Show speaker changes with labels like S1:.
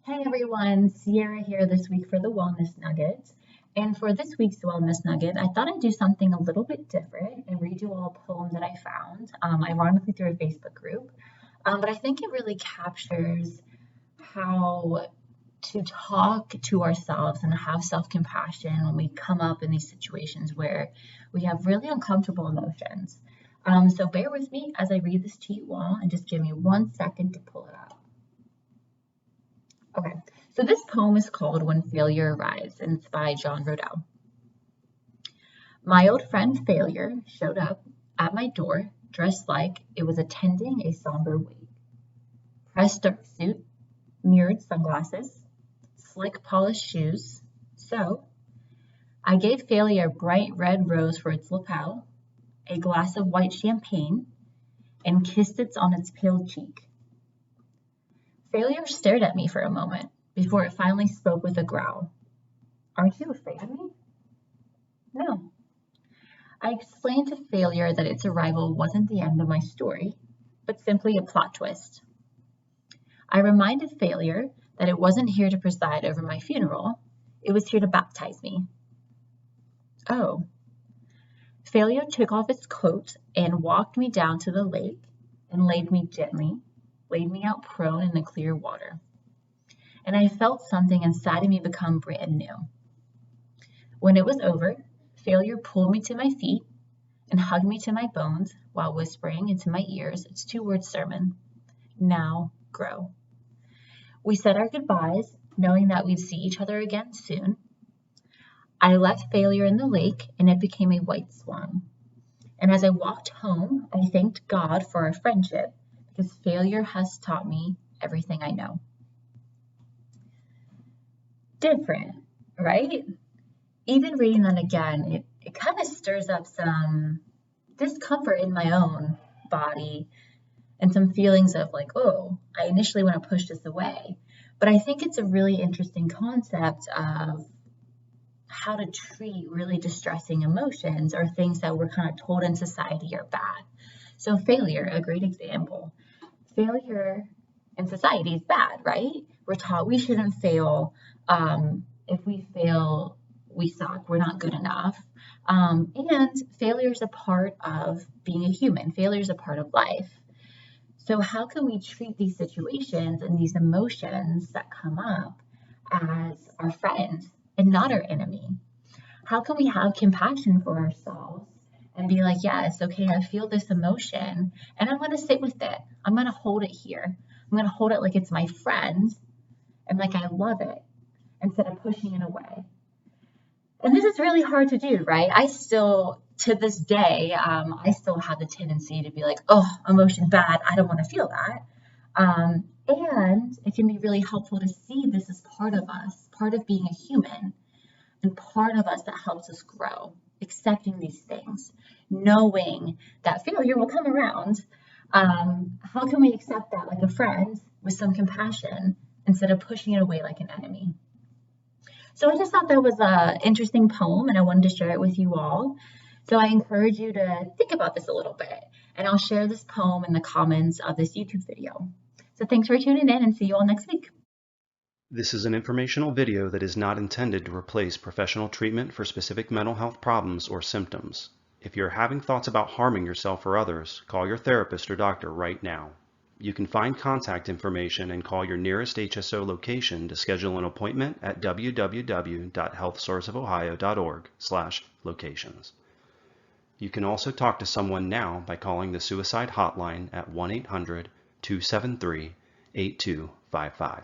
S1: Hey everyone, Ciara here this week for the Wellness Nugget. And for this week's Wellness Nugget, I thought I'd do something a little bit different and read you all a poem that I found, ironically through a Facebook group. But I think it really captures how to talk to ourselves and have self-compassion when we come up in these situations where we have really uncomfortable emotions. So bear with me as I read this to you all and just give me 1 second to pull it up. Okay, so this poem is called When Failure Arrives, and it's by Johnny Roedel. My old friend Failure showed up at my door dressed like it was attending a somber wake. Pressed dark suit, mirrored sunglasses, slick polished shoes. So I gave Failure a bright red rose for its lapel, a glass of white champagne, and kissed it on its pale cheek. Failure stared at me for a moment before it finally spoke with a growl. Aren't you afraid of me? No. I explained to Failure that its arrival wasn't the end of my story, but simply a plot twist. I reminded Failure that it wasn't here to preside over my funeral, it was here to baptize me. Oh. Failure took off its coat and walked me down to the lake and laid me out prone in the clear water. And I felt something inside of me become brand new. When it was over, Failure pulled me to my feet and hugged me to my bones while whispering into my ears its 2-word sermon, now grow. We said our goodbyes, knowing that we'd see each other again soon. I left Failure in the lake and it became a white swan. And as I walked home, I thanked God for our friendship because Failure has taught me everything I know. Different, right? Even reading that again, it kind of stirs up some discomfort in my own body and some feelings of like, oh, I initially want to push this away. But I think it's a really interesting concept of how to treat really distressing emotions or things that we're kind of told in society are bad. So failure, a great example. Failure in society is bad, right? We're taught we shouldn't fail. If we fail, we suck. We're not good enough. And failure is a part of being a human. Failure is a part of life. So how can we treat these situations and these emotions that come up as our friend and not our enemy? How can we have compassion for ourselves and be like, yes, okay, I feel this emotion and I'm going to sit with it. I'm going to hold it here. I'm going to hold it like it's my friend and like I love it instead of pushing it away. And this is really hard to do, right? I still, to this day, I still have the tendency to be like, oh, emotion bad. I don't want to feel that. And it can be really helpful to see this as part of us, part of being a human, and part of us that helps us grow, accepting these things, knowing that failure will come around. How can we accept that like a friend with some compassion instead of pushing it away like an enemy? So I just thought that was an interesting poem and I wanted to share it with you all. So I encourage you to think about this a little bit and I'll share this poem in the comments of this YouTube video. So thanks for tuning in and see you all next week.
S2: This is an informational video that is not intended to replace professional treatment for specific mental health problems or symptoms. If you're having thoughts about harming yourself or others, call your therapist or doctor right now. You can find contact information and call your nearest HSO location to schedule an appointment at www.healthsourceofohio.org/locations. You can also talk to someone now by calling the suicide hotline at 1-800-273-8255.